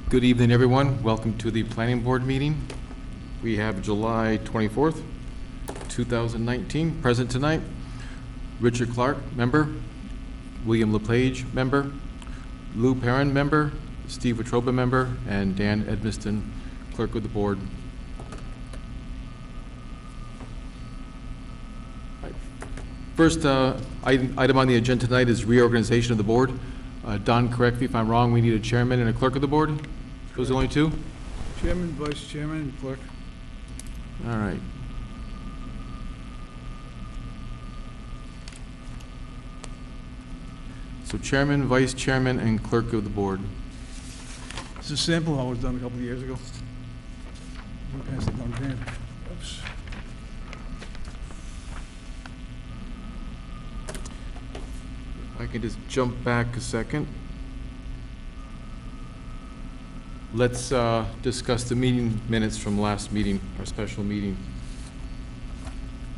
Good evening, everyone. Welcome to the Planning Board meeting. We have July 24th, 2019. Present tonight, Richard Clark, member. William LePage, member. Lou Perrin, member. Steve Wetruba, member. And Dan Edmiston, clerk of the board. First item on the agenda tonight is reorganization of the board. Don, correct me if I'm wrong, we need a chairman and a clerk of the board? Those are the only two? Chairman, vice chairman, and clerk. All right. So chairman, vice chairman, and clerk of the board. It's a sample I was done a couple of years ago. I'll pass it down to Dan. Oops. I can just jump back a second. Let's discuss the meeting minutes from last meeting, our special meeting.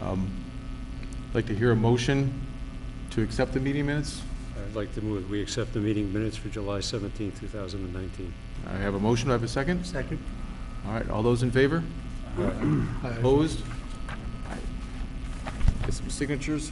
I'd like to hear a motion to accept the meeting minutes. I'd like to move we accept the meeting minutes for July 17, 2019. I have a motion. Do I have a second? Second. All right. All those in favor? Opposed? All right. Get some signatures.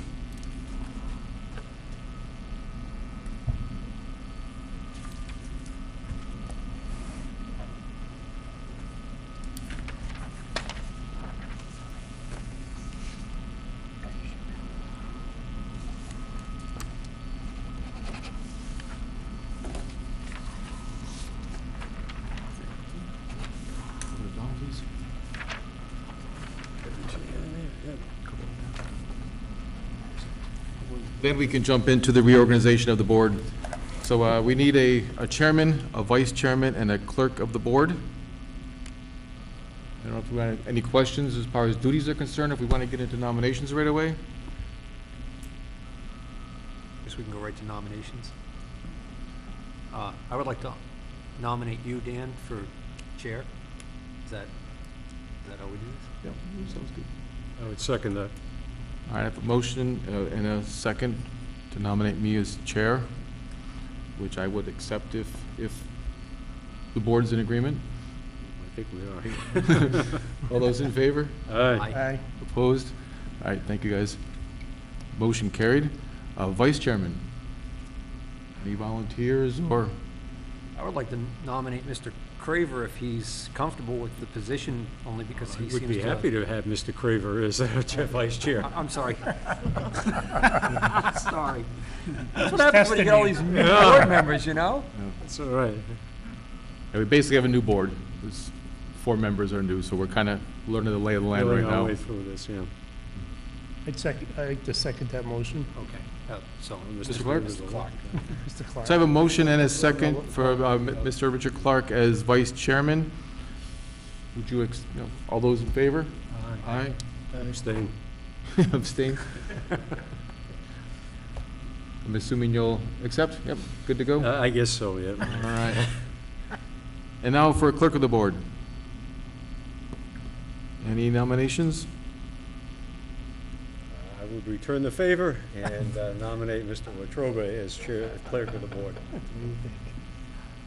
Then we can jump into the reorganization of the board. So we need a chairman, a vice chairman, and a clerk of the board. I don't know if we want any questions as far as duties are concerned, if we want to get into nominations right away. Guess we can go right to nominations. I would like to nominate you, Dan, for chair. Is that how we do this? Yeah, sounds good. I would second that. All right, I have a motion and a second to nominate me as chair, which I would accept if the board is in agreement. I think we are. All those in favor? Aye. Aye. Opposed? All right, thank you, guys. Motion carried. Vice chairman, any volunteers or? I would like to nominate Mr. Craver if he's comfortable with the position, only because he I seems would be happy to have Mr. Craver as vice chair. I'm sorry. Sorry. That's what happens when you get all these new Yeah. board members, you know? That's all right. Yeah, we basically have a new board. There's 4 members are new, so we're kind of learning the lay of the land Going right our now. way through this, yeah. I'd like to second that motion. Okay. So, Mr. Clark? Mr. Clark. Mr. Clark. So I have a motion and a second for Mr. Richard Clark as vice chairman. Would you, all those in favor? Aye. Abstain. Abstain? I'm assuming you'll accept? Yep, good to go? I guess so, yeah. All right. And now for clerk of the board. Any nominations? I would return the favor and nominate Mr. Wetruba as clerk of the board.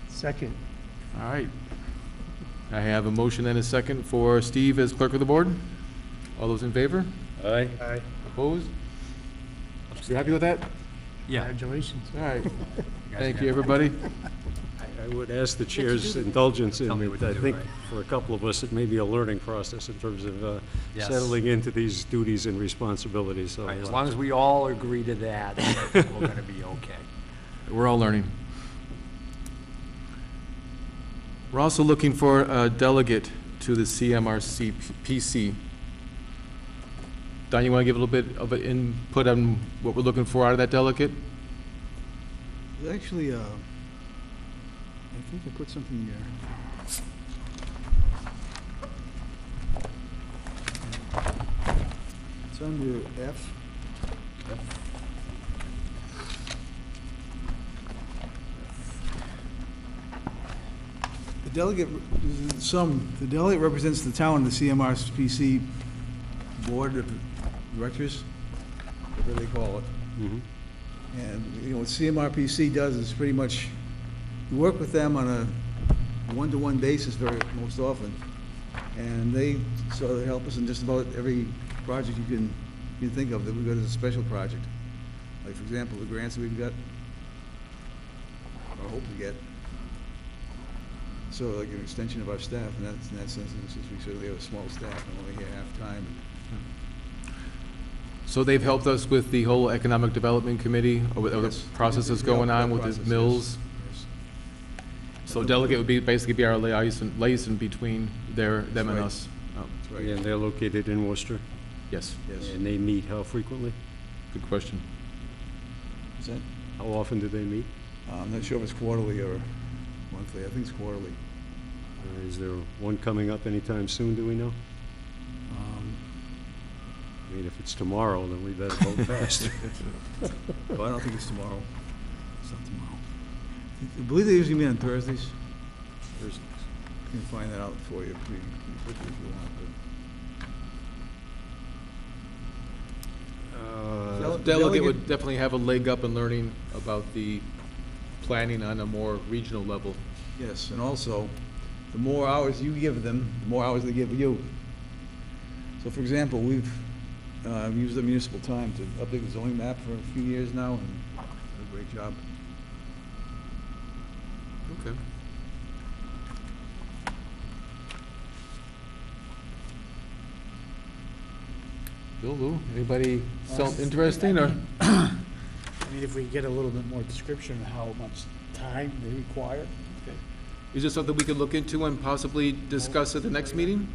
Second. All right. I have a motion and a second for Steve as clerk of the board. All those in favor? Aye. Aye. Opposed? You happy with that? yeah. Congratulations. All right. guys Thank can you, have everybody. I would ask the chair's indulgence Tell me in what it. to I do, think right? for a couple of us, it may be a learning process in terms of Yes. settling into these duties and responsibilities. So, Right, as long as we all agree to that, we're going to be okay. We're all learning. We're also looking for a delegate to the CMRC PC. Don, you want to give a little bit of an input on what we're looking for out of that delegate? Actually, I think I put something here. It's under F. The delegate, the delegate represents the town, the CMRPC Board of Directors, whatever they call it. Mhm. And, you know, what CMRPC does is pretty much, you work with them on one-to-one basis most often. And they sort of help us in just about every project you can think of that we've got as a special project. Like, for example, the grants that we've got, or hope to get. So like an extension of our staff, and that's, in that sense, since we certainly have a small staff and only here half-time. So they've helped us with the whole economic development committee, or with other Yes. processes They've going helped on that with process, the mills? Yes. So delegate would basically be our liaison between them That's and right. us. Oh, That's right. And they're located in Worcester, yes, Yes. and they meet how frequently? good question. Is that? How often do they meet? I'm not sure if it's quarterly or monthly. I think it's quarterly. Is there one coming up anytime soon, do we know? I mean, if it's tomorrow, then we better vote fast. Well, I don't think it's tomorrow. It's not tomorrow. I believe they usually meet on Thursdays. Thursdays. I can find that out for you pretty quickly if you want. The delegate would definitely have a leg up in learning about the planning on a more regional level. Yes, and also, the more hours you give them, the more hours they give you. So, for example, we've used the municipal time to update the zoning map for a few years now, and done a great job. Okay. Bill, Lou, anybody sound interesting, or? I mean, if we get a little bit more description of how much time they require. Is this something we could look into and possibly discuss at the next meeting?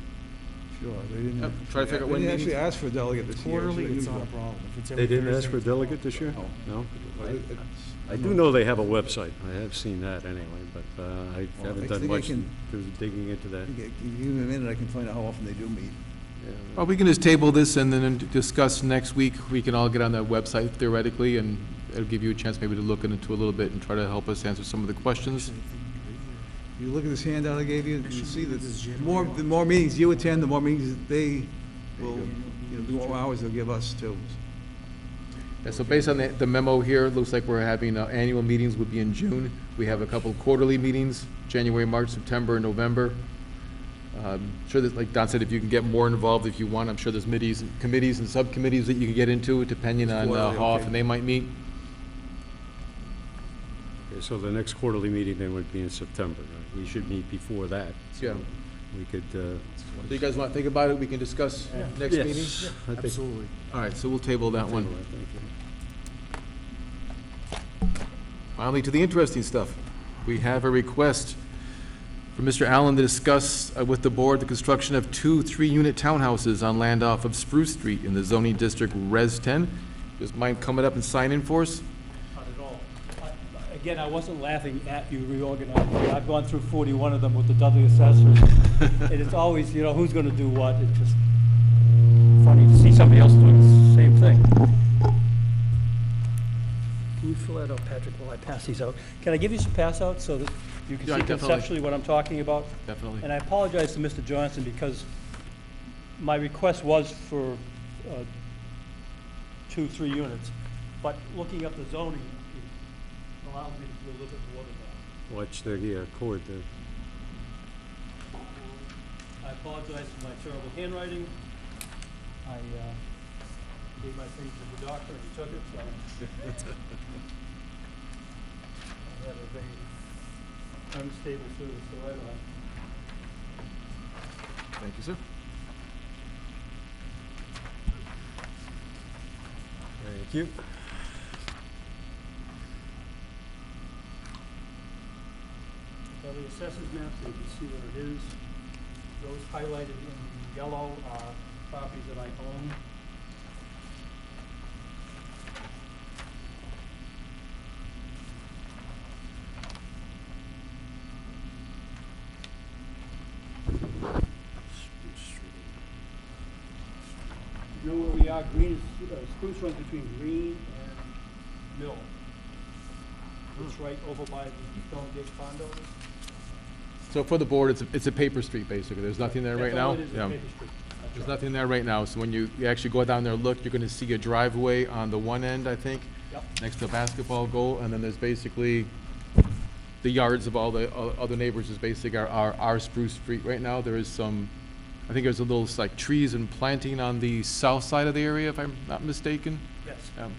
Sure, they didn't. Yep, try to figure out when They didn't meetings- actually ask for a delegate this year. Quarterly, so it's not a usually- problem. If it's They every didn't ask Thursday, for a it's not a delegate this year? No? But it's- I do know they have a website. I have seen that anyway, but I Well, I haven't done think I much can- to digging into that. Give me a minute, I can find out how often they do meet. Well, we can just table this and then discuss next week. We can all get on that website theoretically, and it'll give you a chance maybe to look into a little bit and try to help us answer some of the questions. You look at this handout I gave you, you see that This is the more meetings you attend, the more meetings that they will, the more hours they'll give us too. Yeah, so based on the memo here, it looks like we're having annual meetings would be in June. We have a couple quarterly meetings, January, March, September, and November. Sure that, like Don said, if you can get more involved if you want, I'm sure there's committees and subcommittees that you can get into, depending on Quarterly, how okay. often they might meet. Okay, so the next quarterly meeting then would be in September, right? We should meet before that. so Yeah. We could, So you guys want to think about it? We can discuss next yes, meeting? I think- Absolutely. All right, so we'll table that one. Thank you. Finally, to the interesting stuff. We have a request from Mr. Allen to discuss with the board the construction of 2 3-unit townhouses on land off of Spruce Street in the zoning district Res 10. Just mind coming up and signing for us? Not at all. Again, I wasn't laughing at you reorganizing. I've gone through 41 of them with the Dudley assessors. And it's always, who's gonna do what? It's just funny to see somebody else doing the same thing. Can you fill that out, Patrick, while I pass these out? Can I give you some pass outs so that you can Yeah, see definitely. conceptually what I'm talking about? Definitely. And I apologize to Mr. Johnson because my request was for 2 3 units, but looking up the zoning it allows me to do a little bit more than that. Watch the cord there. I apologize for my terrible handwriting. I gave my thing to the doctor and he took it, so. I have a very unstable service to write on. Thank you, sir. Thank you. So the assessors map, so you can see what it is. Those highlighted in yellow are properties that I own. You know where we are? Green is, Spruce runs between Green and Mill. It's right over by the Stone Gate condo. So for the board, it's a paper street, basically. There's nothing there right That's all now? it is, is Yeah. Maple Street. That's There's right. nothing there right now, so when you actually go down there and look, you're gonna see a driveway on the one end, I think, Yep. next to a basketball goal, and then there's basically the yards of all the other neighbors is basically our Spruce Street right now. There is some, I think there's a little, like, trees and planting on the south side of the area, if I'm not mistaken. Yes. Um,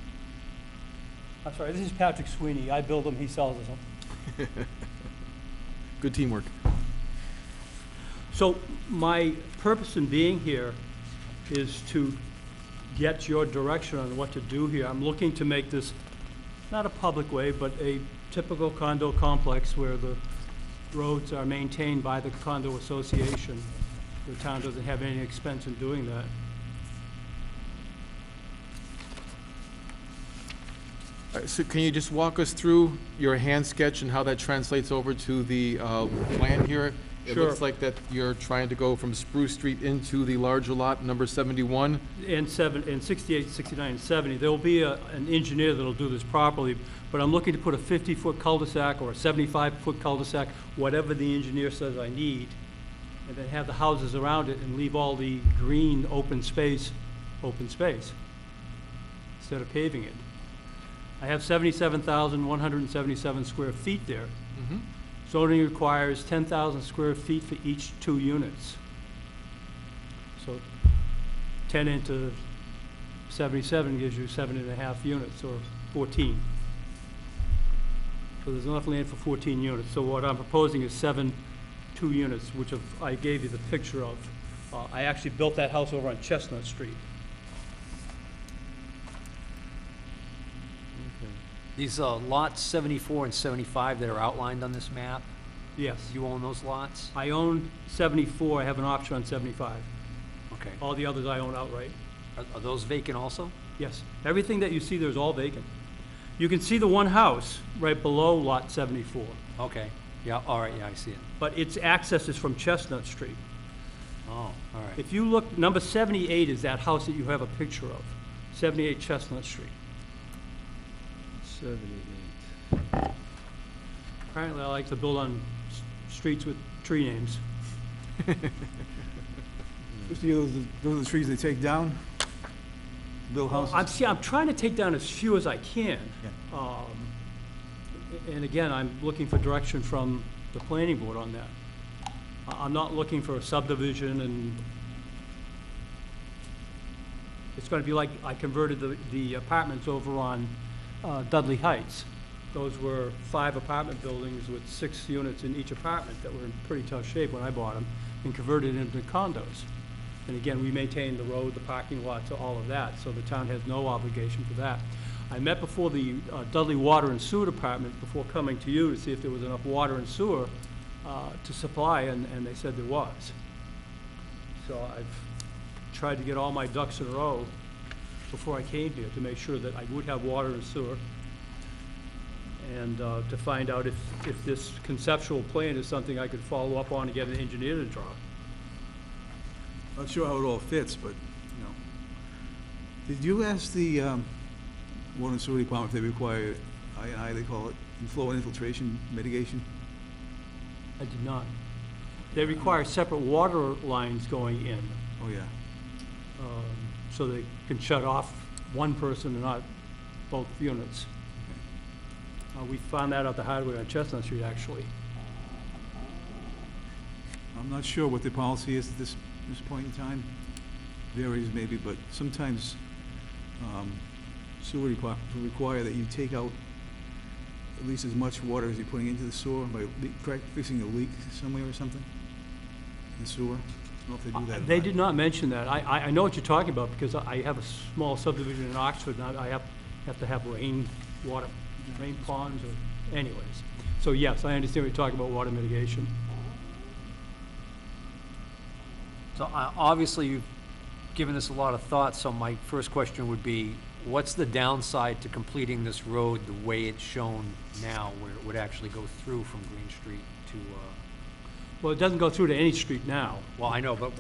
I'm sorry, this is Patrick Sweeney. I build them, he sells them. Good teamwork. So my purpose in being here is to get your direction on what to do here. I'm looking to make this not a public way, but a typical condo complex where the roads are maintained by the condo association. The town doesn't have any expense in doing that. So can you just walk us through your hand sketch and how that translates over to the plan here? It Sure. looks like that you're trying to go from Spruce Street into the larger lot, number 71. In 68, 69, and 70, there will be an engineer that'll do this properly, but I'm looking to put a 50-foot cul-de-sac or a 75-foot cul-de-sac, whatever the engineer says I need, and then have the houses around it and leave all the green open space, instead of paving it. I have 77,177 square feet there. Mhm. Zoning requires 10,000 square feet for each 2 units. So 10 into 77 gives you 7.5 units, or 14. So there's enough land for 14 units. So what I'm proposing is 7 2-units, which I gave you the picture of. I actually built that house over on Chestnut Street. These lots 74 and 75 that are outlined on this map, Yes. you own those lots? I own 74, I have an option on 75. Okay. All the others I own outright. Are those vacant also? Yes. Everything that you see there is all vacant. You can see the one house right below lot 74, Okay. Yeah, all right, yeah, I see it. but its access is from Chestnut Street. Oh, all right. If you look, number 78 is that house that you have a picture of, 78 Chestnut Street. 78. Apparently, I like to build on streets with tree names. Those are the trees they take down? Build houses? I'm trying to take down as few as I can. And again, I'm looking for direction from the planning board on that. I'm not looking for a subdivision, and it's gonna be like, I converted the apartments over on Dudley Heights. Those were 5 apartment buildings with 6 units in each apartment that were in pretty tough shape when I bought them, and converted into condos. And again, we maintain the road, the parking lots, all of that, so the town has no obligation for that. I met before the Dudley Water and Sewer Department before coming to you to see if there was enough water and sewer to supply, and they said there was. So I've tried to get all my ducks in a row before I came here to make sure that I would have water and sewer, and to find out if this conceptual plan is something I could follow up on and get an engineer to draw. Not sure how it all fits, but, Did you ask the Water and Sewer Department if they require I&I, they call it, inflow and infiltration mitigation? I did not. They require separate water lines going in, Oh, yeah. so they can shut off one person and not both units. We found that out the hard way on Chestnut Street, actually. I'm not sure what the policy is at this point in time. Varies maybe, but sometimes sewer departments will require that you take out at least as much water as you're putting into the sewer by fixing a leak somewhere or something in the sewer. I don't know if they do that. or They not. did not mention that. I know what you're talking about, because I have a small subdivision in Oxford, and I have to have rain ponds, or anyways. So yes, I understand what you're talking about, water mitigation. So obviously, you've given this a lot of thought, so my first question would be, what's the downside to completing this road the way it's shown now, where it would actually go through from Green Street to, Well, it doesn't go through to any street now. well, I know, but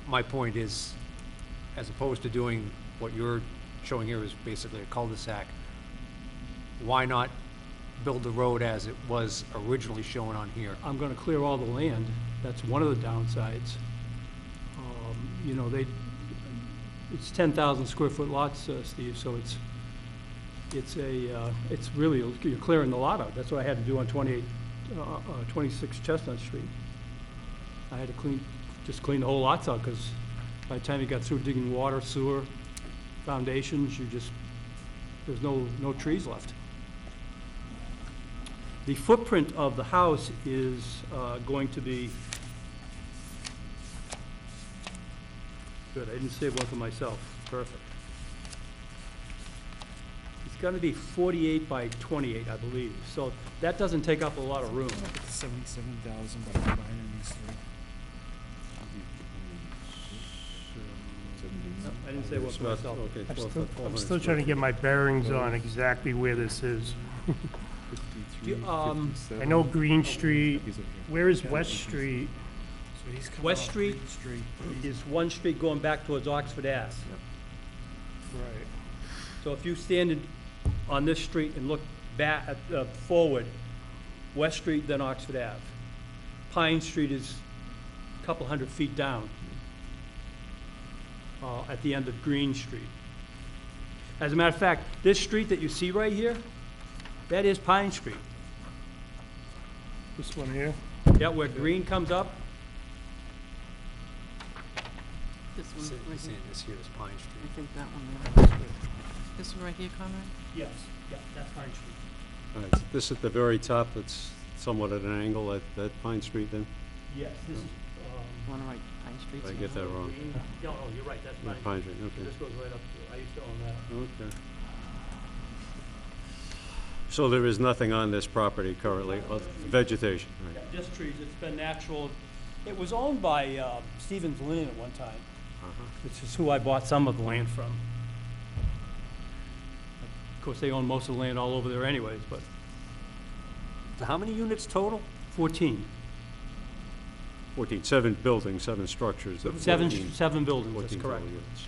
my point is, as opposed to doing what you're showing here is basically a cul-de-sac, why not build the road as it was originally shown on here? I'm gonna clear all the land. That's one of the downsides. You know, it's 10,000 square foot lots, Steve, so it's really, you're clearing the lot out. That's what I had to do on 28 26 Chestnut Street. I had to just clean the whole lots out, because by the time you got through digging water, sewer, foundations, there's no trees left. The footprint of the house is going to be, good, I didn't save one for myself, perfect. It's gonna be 48 by 28, I believe, so that doesn't take up a lot of room. 77,000 by combining these three. No, I didn't say one for myself. Okay, I'm still trying to get my bearings on exactly where this is. I know Green Street. Where is West Street? So he's coming West off Street Green Street. is one street going back towards Oxford Ave. Right. So if you stand on this street and look back, forward, West Street, then Oxford Ave. Pine Street is a couple hundred feet down, at the end of Green Street. As a matter of fact, this street that you see right here, that is Pine Street. This one here? Yeah, where Green comes up, This one Saying right here. this here is Pine Street. I think that one there. This one right here, Conrad? yes, yeah, that's Pine Street. All right, this at the very top, that's somewhat at an angle at Pine Street then? Yes, this is, Wanna write Pine Street? Did I get that wrong? Green, no, oh, you're right, that's Yeah, Pine Pine Street. Street, okay. This goes right up to, I used to own that. Okay. So there is nothing on this property currently, vegetation, right? Yeah, just trees, it's been natural. It was owned by Stevens Lane at one time, which is who I bought some of the land from. Of course, they own most of the land all over there anyways, but So how many units total? 14. 14, 7 buildings, 7 structures. of 14 Seven buildings, that's 14 correct. total units.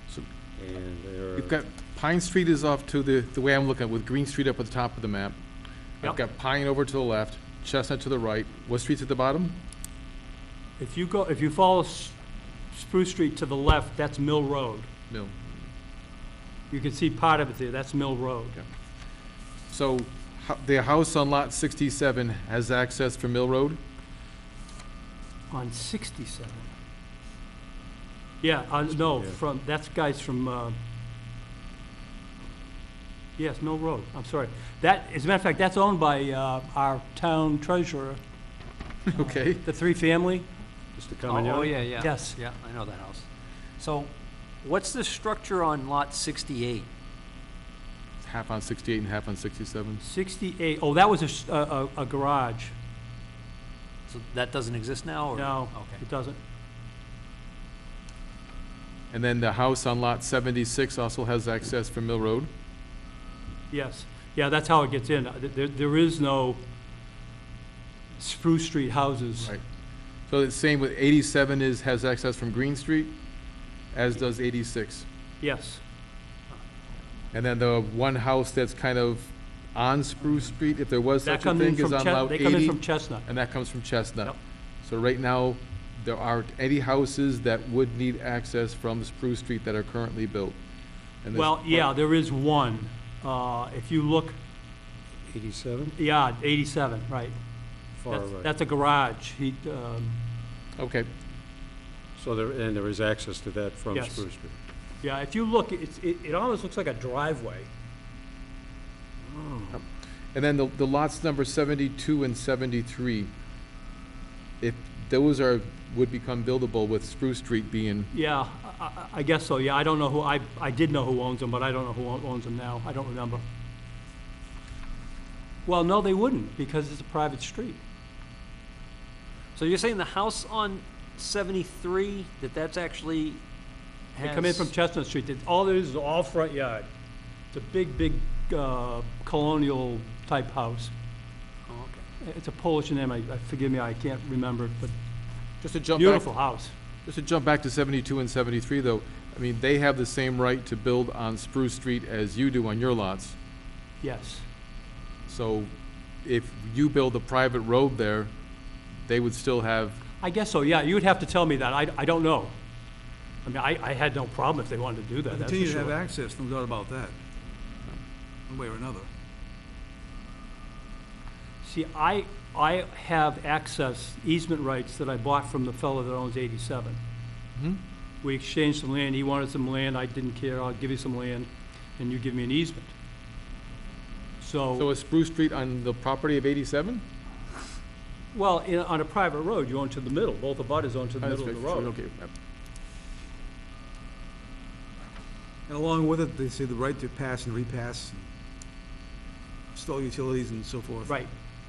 So And there you've got Pine Street is off to the way I'm looking at, with Green Street up at the top of the map. Yep. I've got Pine over to the left, Chestnut to the right. What street's at the bottom? If you follow Spruce Street to the left, that's Mill Road. Mill. You can see part of it there, that's Mill Road. Okay. So the house on lot 67 has access from Mill Road? On 67. Yeah, no, Yeah. that's guys from, yes, Mill Road, I'm sorry. That, as a matter of fact, that's owned by our town treasurer, Okay. the three-family. Mr. Oh, Camagnani? yeah, yeah. Yes. Yeah, I know that house. So what's the structure on lot 68? It's half on 68 and half on 67. 68, oh, that was a garage. So that doesn't exist now, or? No, Okay. it doesn't. And then the house on lot 76 also has access from Mill Road? Yes, yeah, that's how it gets in. There is no Spruce Street houses. Right. So the same with 87 has access from Green Street, as does 86. Yes, And then the one house that's kind of on Spruce Street, if there was that such a comes in thing, is from on lot they come in 80, from Chestnut. and that comes from Chestnut. Yep. So right now, there aren't any houses that would need access from Spruce Street that are currently built. And this- Well, yeah, there is one. If you look, 87, yeah, 87, right. far right. That's a garage. Okay, So there is access to that from Yes. Spruce Street. Yeah, if you look, it almost looks like a driveway. and then the lots number 72 and 73, if those would become buildable with Spruce Street being, Yeah, I guess so, yeah. I don't know who, I did know who owns them, but I don't know who owns them now. I don't remember. Well, no, they wouldn't, because it's a private street. So you're saying the house on 73, that's actually They come in from has- Chestnut Street. All there is all front yard. It's a big colonial-type house. Oh, okay. It's a Polish name, forgive me, I can't remember it, but just to jump back. beautiful house. Just to jump back to 72 and 73, though, I mean, they have the same right to build on Spruce Street as you do on your lots. Yes. So if you build a private road there, they would still have, I guess so, yeah. You would have to tell me that. I don't know. I mean, I had no problem if they wanted to do that, that's for Continue to have sure. access, no doubt about that, one way or another. See, I have access, easement rights that I bought from the fellow that owns 87. Mhm. We exchanged some land, he wanted some land, I didn't care, I'll give you some land, and you give me an easement. So is Spruce Street on the property of 87? Well, on a private road, you own to the middle, both the butters own to the middle of the road. Okay. And along with it, they say the right to pass and repass, install utilities and so forth. Right,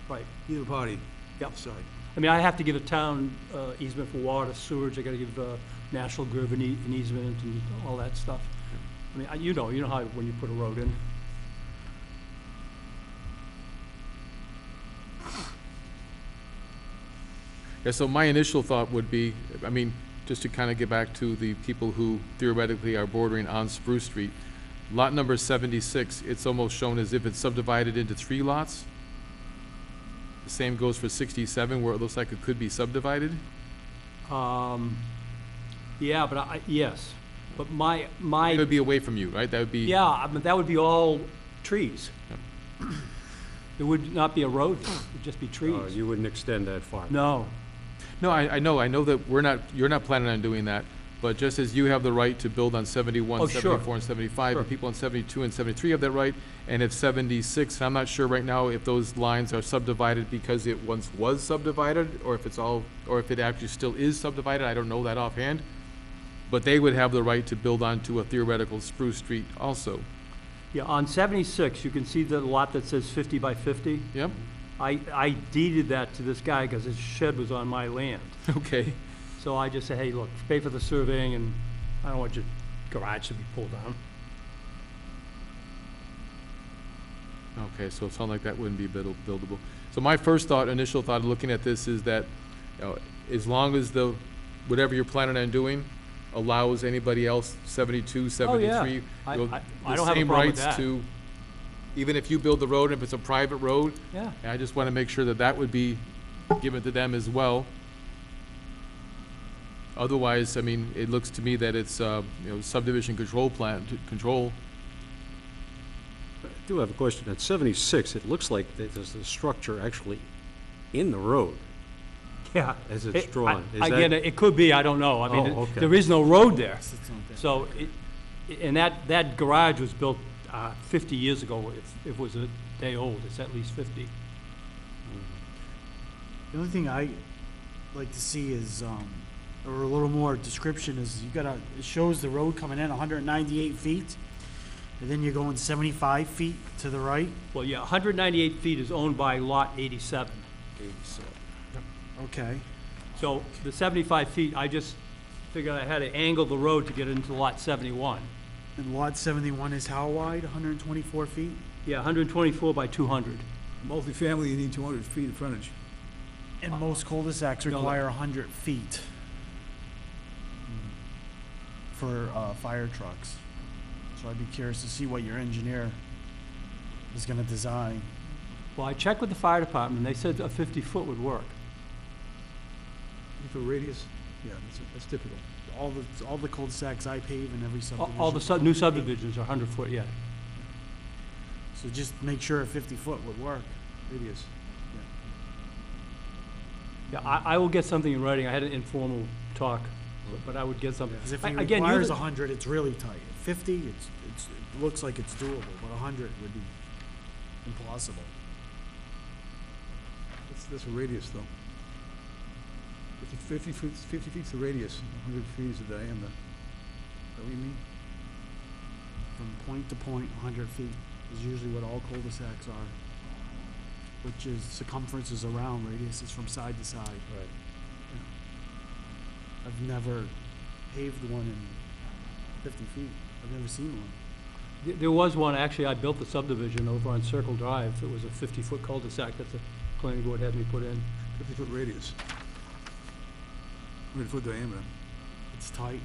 right. Either party. Yep. Decide. I mean, I have to give a town easement for water, sewage, I gotta give National Grid an easement and all that stuff. I mean, you know how, when you put a road in. Yeah, so my initial thought would be, I mean, just to kind of get back to the people who theoretically are bordering on Spruce Street, lot number 76, it's almost shown as if it's subdivided into 3 lots. The same goes for 67, where it looks like it could be subdivided. Yeah, but yes, but It would be away from you, right? That would be. yeah, I mean, that would be all trees. There would not be a road, there. It'd just be trees. You wouldn't extend that far. No, No, I know that you're not planning on doing that, but just as you have the right to build on 71, Oh, sure. 74, and 75, Sure. and people on 72 and 73 have that right, and if 76, I'm not sure right now if those lines are subdivided because it once was subdivided, or if it actually still is subdivided, I don't know that offhand, but they would have the right to build onto a theoretical Spruce Street also. yeah, on 76, you can see the lot that says 50 by 50. Yep, I deeded that to this guy because his shed was on my land. okay. So I just said, hey, look, pay for the surveying, and I don't want your garage to be pulled down. Okay, so it sounds like that wouldn't be buildable. So my initial thought of looking at this is that, as long as whatever you're planning on doing allows anybody else, 72, 73, I the don't have a same problem with rights that. to, even if you build the road, if it's a private road, Yeah. I just want to make sure that would be given to them as well. Otherwise, I mean, it looks to me that it's, subdivision control plan, control. I do have a question. At 76, it looks like there's a structure actually in the road Yeah. as it's drawn. Is Again, that- it could be, I don't know. I mean, Oh, okay. there is no road there. It's not that. So, and that garage was built 50 years ago. If it was a day old, it's at least 50. The only thing I like to see is, or a little more description is it shows the road coming in 198 feet, and then you're going 75 feet to the right. Well, yeah, 198 feet is owned by Lot 87. Okay. So the 75 feet, I just figured I had to angle the road to get into Lot 71. And lot 71 is how wide? 124 feet? Yeah, 124 by 200. Multifamily, you need 200 feet of frontage. And most cul-de-sacs no, require 100 feet for fire trucks. So I'd be curious to see what your engineer is gonna design. Well, I checked with the fire department, and they said a 50-foot would work. For radius, yeah, that's typical. All the cul-de-sacs I pave in every subdivision. All the new subdivisions are 100-foot, yeah. So just make sure a 50-foot would work. Radius. Yeah, I will get something in writing. I had an informal talk, but I would get something. Because if he Again, you're requires the- 100, it's really tight. 50, it looks like it's doable, but 100 would be impossible. That's a radius, though. 50 feet's the radius, 100 feet is the diameter. Is that what you mean? From point to point, 100 feet is usually what all cul-de-sacs are, which is circumference is around, radius is from side to side. Right. I've never paved one in 50 feet. I've never seen one. There was one, actually, I built the subdivision over on Circle Drive. It was a 50-foot cul-de-sac that the planning board had me put in. 50-foot radius. 100-foot diameter. It's tight.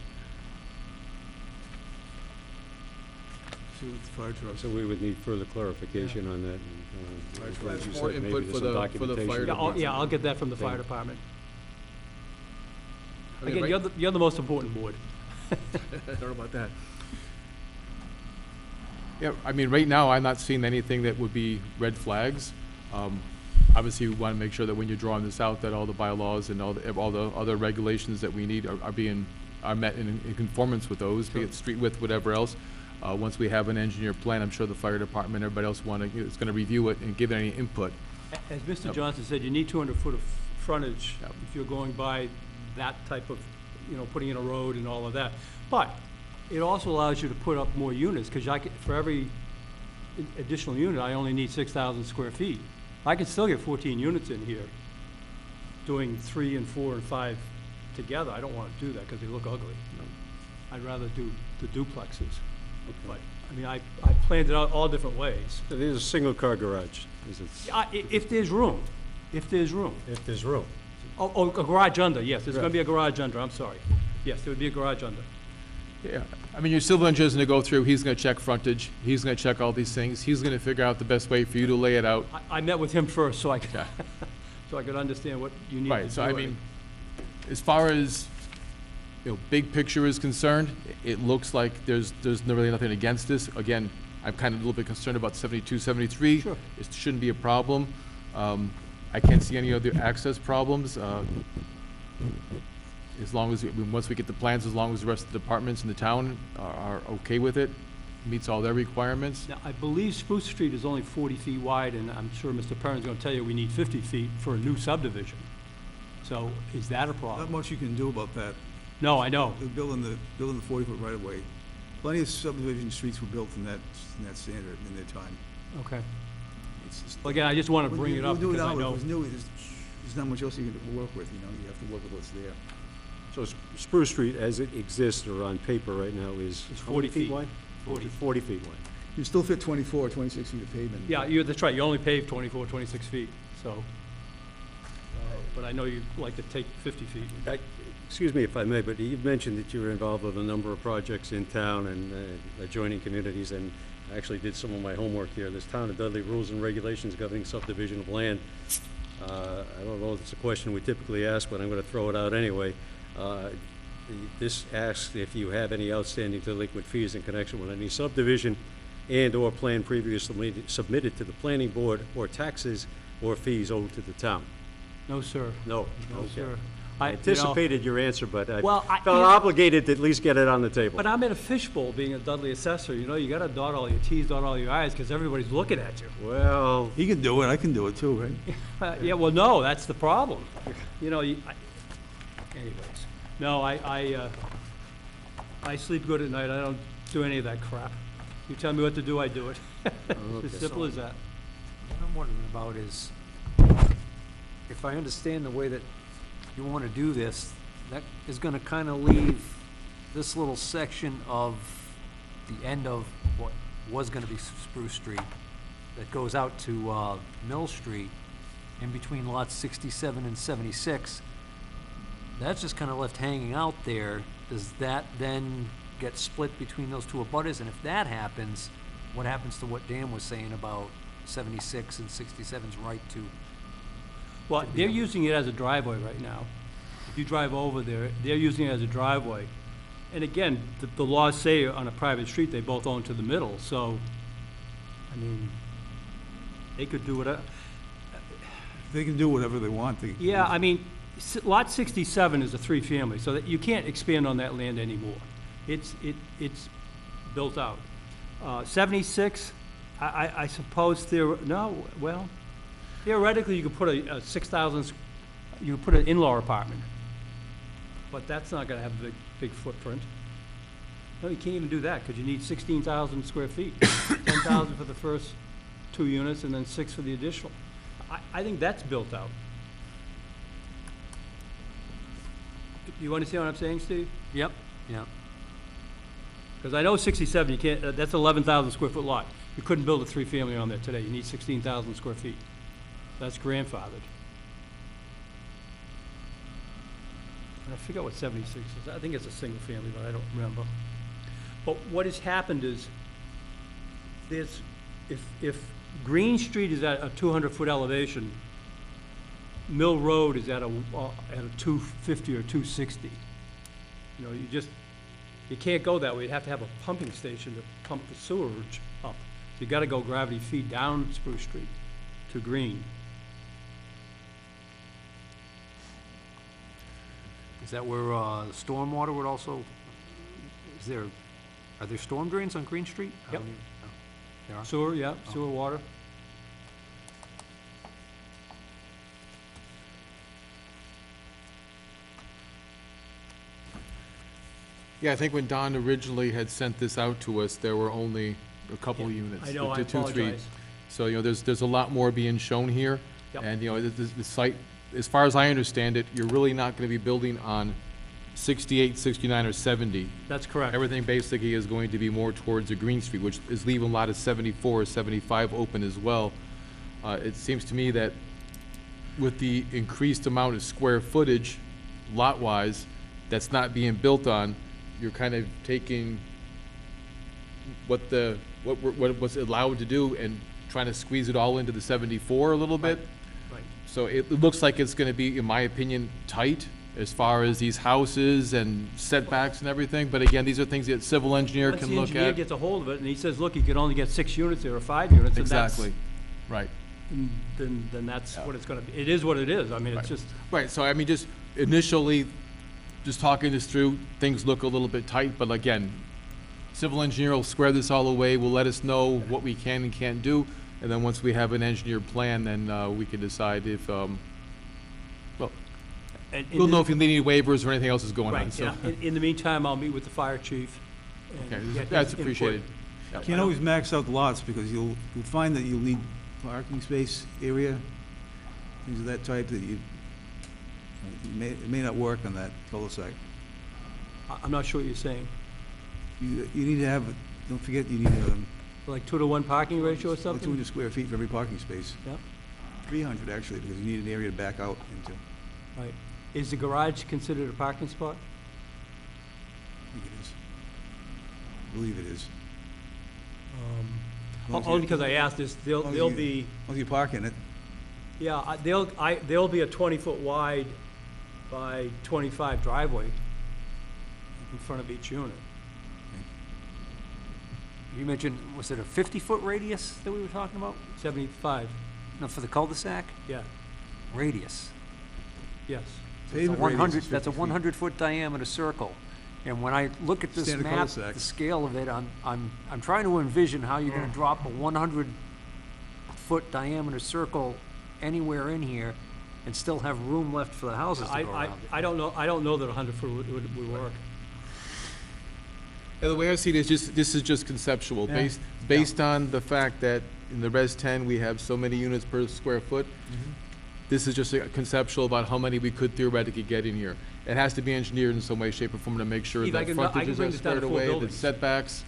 See what the fire trucks. So we would need further clarification on that. Right, as so you that's said, more maybe input there's for some the fire documentation. department. Yeah, I'll get that from the fire Thing. department. I mean, Again, right- you're the most important board. I don't know about that. Yeah, I mean, right now, I'm not seeing anything that would be red flags. obviously, we want to make sure that when you're drawing this out, that all the bylaws and all the other regulations that we need are met in conformance with those, be it street width, whatever else. Once we have an engineer plan, I'm sure the fire department, everybody else is going to review it and give any input. As Mr. Yep. Johnson said, you need 200 foot of frontage Yep. if you're going by that type of, putting in a road and all of that. But it also allows you to put up more units, because for every additional unit, I only need 6,000 square feet. I can still get 14 units in here, doing 3 and 4 and 5 together. I don't want to do that because they look ugly. I'd rather do the duplexes. But, I mean, I planned it out all different ways. So there's a single-car garage. If there's room, if there's room. If there's room. Oh, a garage under, yes, there's gonna be a garage under, I'm sorry. Yes, there would be a garage under. Yeah, I mean, your civil engineer's gonna go through, he's gonna check frontage, he's gonna check all these things, he's gonna figure out the best way for you to lay it out. I met with him first, so I could, Yeah. so I could understand what you need to do. Right, so I mean, as far as, big picture is concerned, it looks like there's really nothing against this. Again, I'm kind of a little bit concerned about 72, 73. Sure. It shouldn't be a problem. I can't see any other access problems. As long as, once we get the plans, as long as the rest of the departments in the town are okay with it, meets all their requirements. Now, I believe Spruce Street is only 40 feet wide, and I'm sure Mr. Perrin's gonna tell you we need 50 feet for a new subdivision. So, is that a Not problem? much you can do about that. No, I know. They're building the 40-foot right-of-way. Plenty of subdivision streets were built in that standard in their time. Okay. It's just- Well, again, I just wanna When bring you- it up you do because I now, know. If it's new, there's not much else you can work with, you have to work with what's there. So Spruce Street, as it exists or on paper right now, is It's how many 40 feet. wide? 40. 40 feet wide. You still fit 24, 26 feet of pavement. Yeah, that's right, you only pave 24, 26 feet, so. But I know you like to take 50 feet. Excuse me if I may, but you've mentioned that you were involved with a number of projects in town and adjoining communities, and I actually did some of my homework here. This Town of Dudley Rules and Regulations Governing Subdivision of Land. I don't know if it's a question we typically ask, but I'm going to throw it out anyway. This asks if you have any outstanding delinquent fees in connection with any subdivision and/or plan previously submitted to the planning board, or taxes or fees owed to the town. No, sir. No. No, Okay. sir. I anticipated your answer, but I Well, felt obligated to at least get it on the table. But I'm in a fishbowl being a Dudley assessor, you gotta dot all your Ts, dot all your Is, because everybody's looking at you. Well, He can do it, I can do it too, right? Yeah, well, no, that's the problem. Anyways, no, I sleep good at night, I don't do any of that crap. You tell me what to do, I do it. As simple as that. What I'm wondering about is, if I understand the way that you want to do this, that is going to kind of leave this little section of the end of what was going to be Spruce Street that goes out to Mill Street, in between lots 67 and 76. That's just kind of left hanging out there. Does that then get split between those two abutters? And if that happens, what happens to what Dan was saying about 76 and 67's right to? Well, they're using it as a driveway right now. If you drive over there, they're using it as a driveway. And again, the laws say on a private street, they both own to the middle, so, I mean, they could do whatever. They can do whatever they want. Yeah, I mean, lot 67 is a three-family, so that you can't expand on that land anymore. It's built out. 76, I suppose theoretically, you could put a 6,000, you could put an in-law apartment, but that's not gonna have a big footprint. No, you can't even do that, because you need 16,000 square feet. 10,000 for the first 2 units, and then 6 for the additional. I think that's built out. You understand what I'm saying, Steve? Yep, yep. Because I know 67, you can't, that's 11,000 square foot lot. You couldn't build a three-family on there today. You need 16,000 square feet. That's grandfathered. I forget what 76 is. I think it's a single family, but I don't remember. But what has happened is, if Green Street is at a 200-foot elevation, Mill Road is at a 250 or 260. You can't go that way. You'd have to have a pumping station to pump the sewerage up. You gotta go gravity feed down Spruce Street to Green. Is that where stormwater would also, are there storm drains on Green Street? Yep. Oh, there are? Sewer, yeah, sewer, water. Yeah, I think when Don originally had sent this out to us, there were only a couple Yeah, units. I know, I two, three. apologize. So, there's a lot more being shown here. Yep. And, the site, as far as I understand it, you're really not gonna be building on 68, 69, or 70. That's correct. Everything basically is going to be more towards the Green Street, which is leaving a lot of 74 or 75 open as well. It seems to me that with the increased amount of square footage, lot-wise, that's not being built on, you're kind of taking what's allowed to do and trying to squeeze it all into the 74 a little bit. Right. So it looks like it's gonna be, in my opinion, tight as far as these houses and setbacks and everything. But again, these are things that civil engineer Once can the look engineer at. gets a hold of it, and he says, look, you can only get 6 units there, or 5 units, and that's, Exactly, right. then that's what it's gonna be. It is what it is. I mean, it's Right. just, Right, so I mean, just initially, just talking this through, things look a little bit tight, but again, civil engineer will square this all away, will let us know what we can and can't do, and then once we have an engineered plan, then we can decide if, well, and we'll know if you need any waivers or anything else is going on, right, so. yeah. In the meantime, I'll meet with the fire chief. and Okay, get that's his input. appreciated. Can't always max out the lots, because you'll find that you'll need parking space area, things of that type that it may not work on that cul-de-sac. I'm not sure what you're saying. You need to have, don't forget, you need Like 2-to-1 parking ratio or like something? 200 square feet for every parking space. Yep, 300 actually, because you need an area to back out into. right. Is the garage considered a parking spot? I think it is. I believe it is. As long as Only you- because I asked this, as long as there'll you- be, As long as you park in it, yeah, there'll be a 20-foot wide by 25 driveway in front of each unit. You mentioned, was it a 50-foot radius that we were talking about? 75, No, for the cul-de-sac? yeah, Radius. yes. It's a pavement radius 100, is that's a 50 feet. 100-foot diameter circle. And when I look at this Standard map, cul-de-sac. the scale of it, I'm trying to envision how you're gonna drop a 100-foot diameter circle anywhere in here and still have room left for the houses to go around it. I don't know that 100-foot would work. Yeah, the way I see it is this is just conceptual, Yeah. based on the fact that in the Res 10, we have so many units per square foot. This is just a conceptual about how many we could theoretically get in here. It has to be engineered in some way, shape, or form to make sure Steve, I that can bring frontages are this down to squared 4 away, the buildings. setbacks,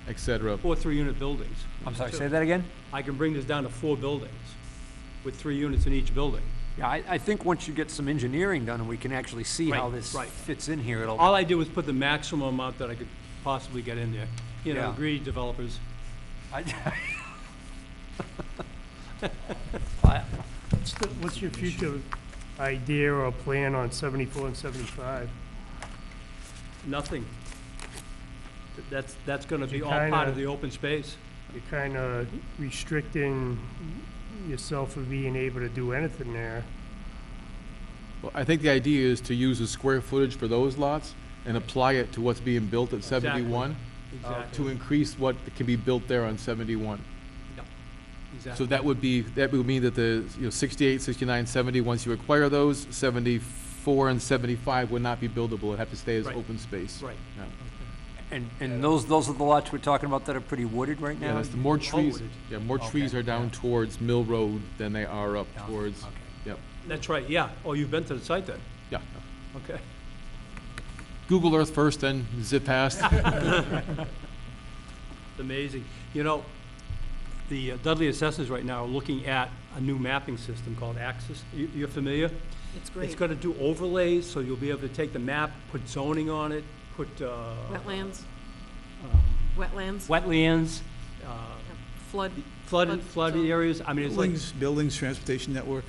et cetera. 4 3-unit buildings. I'm sorry, say that again? I can bring this down to 4 buildings with 3 units in each building. Yeah, I think once you get some engineering done and we can actually see how Right, this right. fits in here, it'll, All I did was put the maximum amount that I could possibly get in there. You know, Yeah. greedy developers. What's your future idea or plan on 74 and 75? Nothing. That's gonna be You all part of kinda- the open space. You're kind of restricting yourself from being able to do anything there. Well, I think the idea is to use the square footage for those lots and apply it to what's being built at 71, Exactly. to increase what can be built there on 71. Exactly. So that would mean that the, 68, 69, 70, once you acquire those, 74 and 75 would not be buildable, it'd have to stay as Right. open space. Right. Yeah. and those are the lots we're talking about that are pretty wooded right Yeah, now? that's the more trees, wooded. yeah, more trees Okay, are down towards Mill Road than they are up Down, towards, okay. yep, That's right, yeah. Oh, you've been to the site then? yeah. Okay. Google Earth first, then zip past. Amazing. You know, the Dudley assessors right now are looking at a new mapping system called Axis. You're familiar? It's great. It's gonna do overlays, so you'll be able to take the map, put zoning on it, put, Wetlands, wetlands, wetlands, flood. flood zone. areas. I mean, it's like, buildings, transportation network,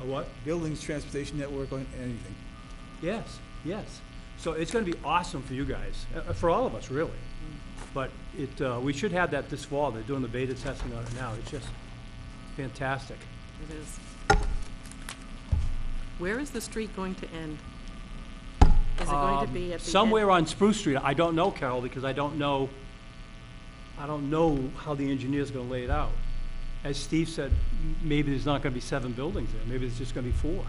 a what? buildings, transportation network, on anything. Yes, yes. So it's gonna be awesome for you guys, for all of us, really. But we should have that this fall. They're doing the beta testing on it now. It's just fantastic. It is. Where is the street going to end? Is it going to be at the end? Somewhere on Spruce Street. I don't know, Carol, because I don't know how the engineer's gonna lay it out. As Steve said, maybe there's not gonna be 7 buildings there. Maybe there's just gonna be 4.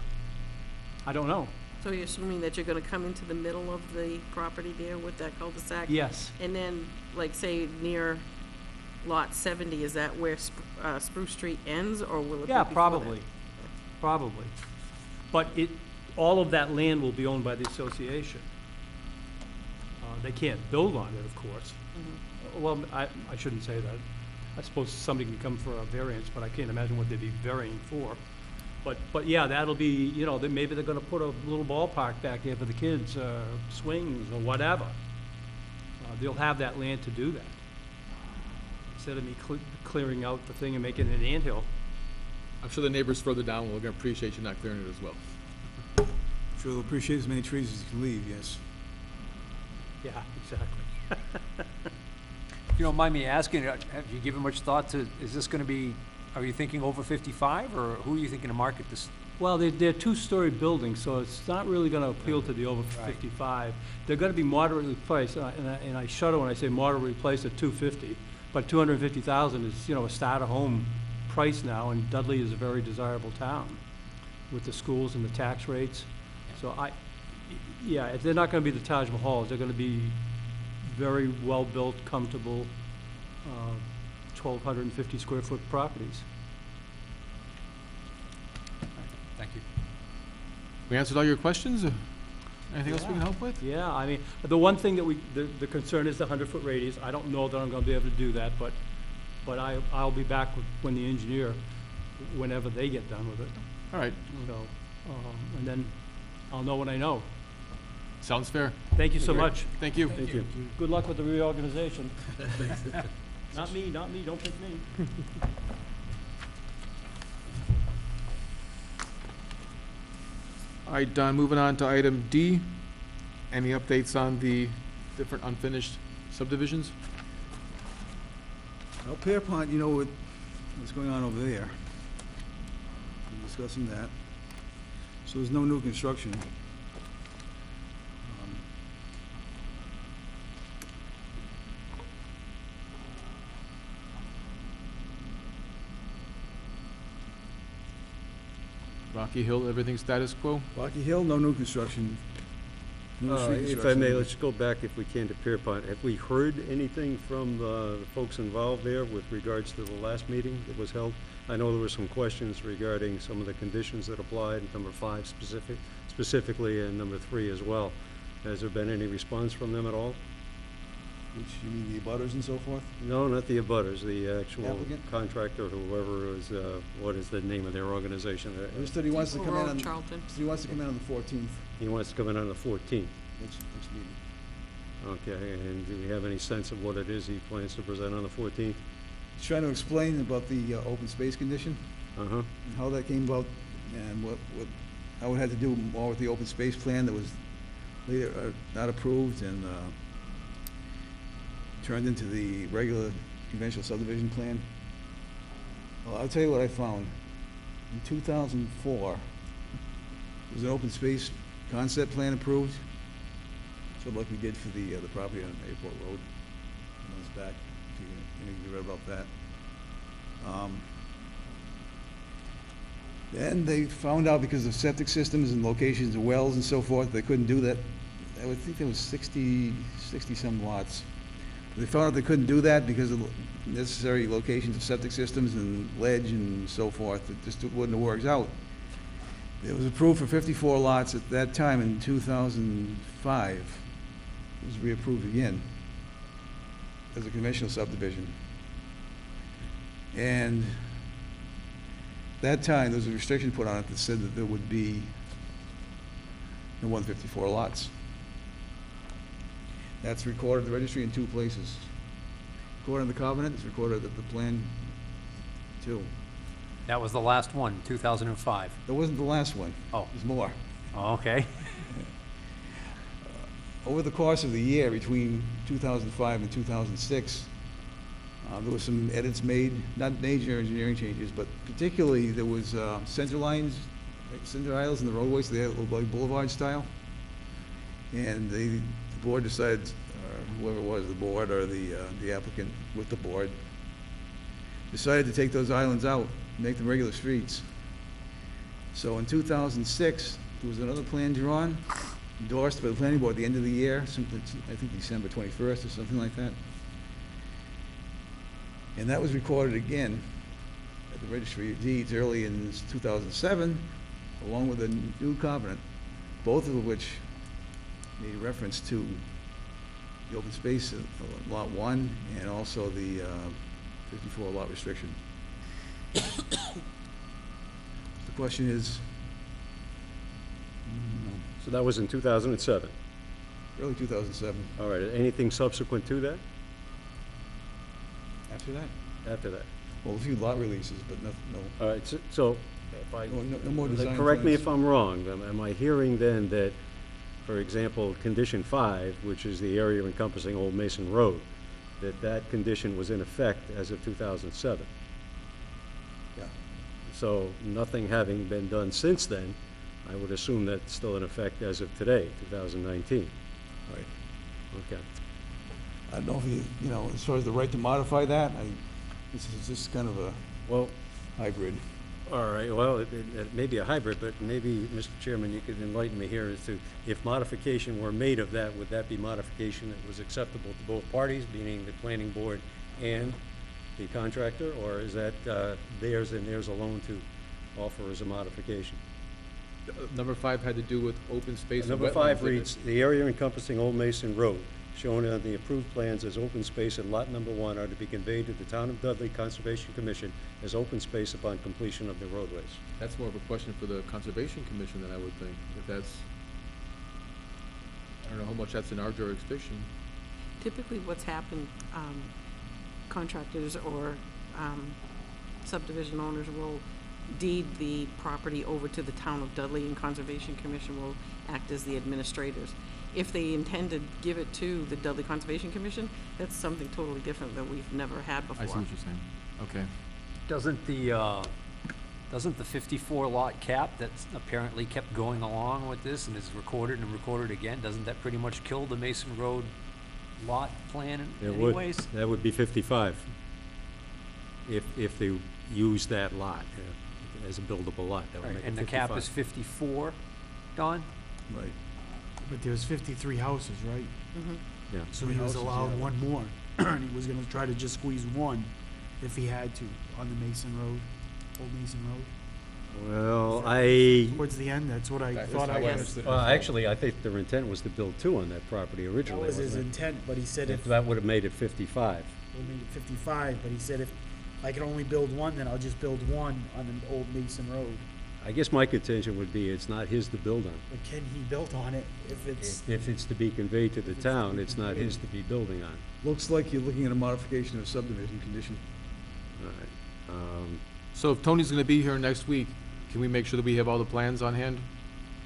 I don't know. So you're assuming that you're gonna come into the middle of the property there with that cul-de-sac? Yes. And then, like, say, near lot 70, is that where Spruce Street ends, or will it be Yeah, before probably. that? Probably. But all of that land will be owned by the association. They can't build on it, of course. Well, I shouldn't say that. I suppose somebody can come for a variance, but I can't imagine what they'd be varying for. But yeah, that'll be, maybe they're gonna put a little ballpark back there for the kids, swings or whatever. They'll have that land to do that. Instead of me clearing out the thing and making it an anthill. I'm sure the neighbors further down will appreciate you not clearing it as well. I'm sure they'll appreciate as many trees as you can leave, yes. Yeah, exactly. If you don't mind me asking, have you given much thought to, is this gonna be, are you thinking over 55, or who are you thinking to market this? Well, they're 2-story buildings, so it's not really gonna appeal to the over 55. They're gonna be moderately priced, and I shudder when I say moderately priced at $250, but $250,000 is, a starter home price now, and Dudley is a very desirable town with the schools and the tax rates. So if they're not gonna be the Taj Mahals, they're gonna be very well-built, comfortable, 1,250 square foot properties. Thank you. We answered all your questions? Anything else we can help with? Yeah, I mean, the one thing that the concern is the 100-foot radius. I don't know that I'm gonna be able to do that, but I'll be back when the engineer, whenever they get done with it. All right, So, and then I'll know what I know. sounds fair. Thank you so Great. much. Thank you. Thank you. Good luck with the reorganization. Not me, don't pick me. All right, Don, moving on to item D. Any updates on the different unfinished subdivisions? Well, Pierpont, what's going on over there. We're discussing that. So there's no new construction. Rocky Hill, everything status quo? Rocky Hill, no new construction. No street If I construction. may, let's go back, if we can, to Pierpont. Have we heard anything from the folks involved there with regards to the last meeting that was held? I know there were some questions regarding some of the conditions that applied, number 5 specifically, and number 3 as well. Has there been any response from them at all? Which, you mean the abutters and so forth? No, not the abutters, the actual Applicant? contractor, whoever is, what is the name of their organization? He said he wants to come in Aurora on, Charlton. he wants to come in on the 14th, He wants to come in on the 14th. next meeting. Okay, and do we have any sense of what it is he plans to present on the 14th? He's trying to explain about the open space condition, Uh-huh. and how that came about, and how it had to do more with the open space plan that was later not approved and turned into the regular conventional subdivision plan. Well, I'll tell you what I found. In 2004, there was an open space concept plan approved, sort of like we did for the property on Airport Road. It was back, if you read about that. Then they found out because of septic systems and locations of wells and so forth, they couldn't do that. I would think there was 60-some lots. They found out they couldn't do that because of necessary locations of septic systems and ledge and so forth. It just wouldn't have worked out. It was approved for 54 lots at that time in 2005. It was reapproved again as a conventional subdivision. And that time, there was a restriction put on it that said that there would be no 154 lots. That's recorded in the registry in 2 places. Recorded in the covenant, it's recorded at the plan too. That was the last one, 2005. That wasn't the last one. Oh. There's more. Oh, okay. Over the course of the year, between 2005 and 2006, there were some edits made, not major engineering changes, but particularly there was center lines, like center aisles in the roadways, they had like boulevard style. And the board decided, or whoever it was, the board or the applicant with the board, decided to take those islands out, make them regular streets. So in 2006, there was another plan drawn, endorsed by the planning board at the end of the year, something, I think December 21st or something like that. And that was recorded again at the Registry of Deeds early in 2007, along with a new covenant, both of which made reference to the open space of Lot 1 and also the 54 lot restriction. The question is, So that was in 2007. early 2007. All right, anything subsequent to that, After that? after that? Well, a few lot releases, but no, All right, so if I, no more design correct me plans. if I'm wrong, am I hearing then that, for example, condition 5, which is the area encompassing Old Mason Road, that condition was in effect as of 2007? Yeah. So nothing having been done since then, I would assume that's still in effect as of today, 2019. Right. Okay. I don't know if you know, as far as the right to modify that, this is just kind of a Well, hybrid. all right, well, it may be a hybrid, but maybe, Mr. Chairman, you could enlighten me here as to if modification were made of that, would that be modification that was acceptable to both parties, meaning the planning board and the contractor, or is that theirs and theirs alone to offer as a modification? Number 5 had to do with open space and Number wetlands, 5 didn't it? reads, "The area encompassing Old Mason Road, shown on the approved plans as open space in lot number 1 are to be conveyed to the Town of Dudley Conservation Commission as open space upon completion of the roadways." That's more of a question for the Conservation Commission than I would think, if that's, I don't know how much that's in our jurisdiction. Typically, what's happened, contractors or subdivision owners will deed the property over to the Town of Dudley, and Conservation Commission will act as the administrators. If they intend to give it to the Dudley Conservation Commission, that's something totally different that we've never had before. I see what you're saying. Okay. Doesn't the 54 lot cap that's apparently kept going along with this and is recorded and recorded again, doesn't that pretty much kill the Mason Road lot plan It would. anyways? That would be 55, if they use that lot as a buildable lot. That would make it And the cap 55. is 54, Don? Right. But there's 53 houses, right? Mhm. Yeah. So he was houses, allowed yeah. one more, and he was gonna try to just squeeze one if he had to on the Mason Road, Old Mason Road. Well, I, Towards the end, that's what I That is thought how I I was. understood it. well, actually, I think their intent was to build 2 on that property That originally, was his wasn't intent, but he said it? if, That would have made it 55. we made it 55, but he said if I can only build one, then I'll just build one on the Old Mason Road. I guess my contention would be it's not his to build on. But can he build on it if it's, If it's to be conveyed to the town, it's not his to be building on. Looks like you're looking at a modification of a subdivision condition. All right. So if Tony's gonna be here next week, can we make sure that we have all the plans on hand?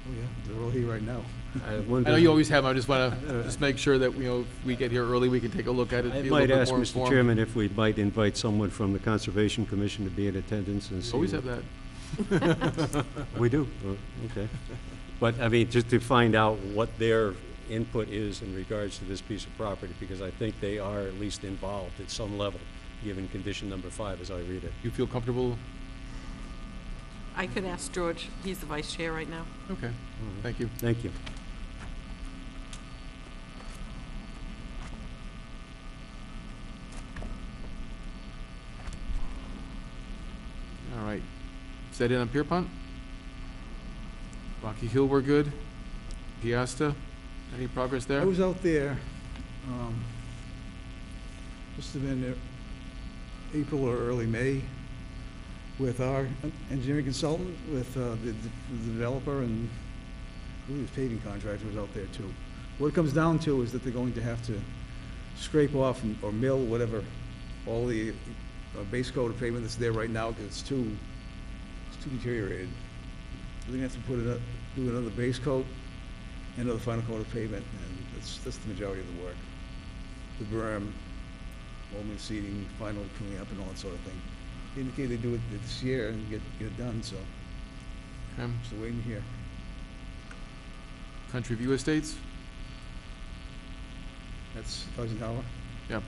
Oh, yeah, they're all here right now. I I wonder- know you always have them, I just wanna, just make sure that, you know, if we get here early, we can take a look at it, I be a might little bit ask, more Mr. informed. Chairman, if we might invite someone from the Conservation Commission to be in attendance and see. Always have that. We do? Oh, okay. But, I mean, just to find out what their input is in regards to this piece of property, because I think they are at least involved at some level, given condition number 5 as I read it. You feel comfortable? I could ask George, he's the vice chair right now. Okay, thank you. Thank you. All right. Set in on Pierpont? Rocky Hill, we're good? Piasta, any progress there? I was out there, must have been April or early May, with our engineering consultant, with the developer, and I believe his paving contractor was out there too. What it comes down to is that they're going to have to scrape off or mill whatever, all the base coat of pavement that's there right now, because it's too deteriorated. They're gonna have to do another base coat, and another final coat of pavement, and that's the majority of the work. The berm, molding, seating, final cleaning up, and all that sort of thing. They indicate they do it this year and get it done, so Okay. still waiting here. Country View Estates? That's Eisenhower. Yep.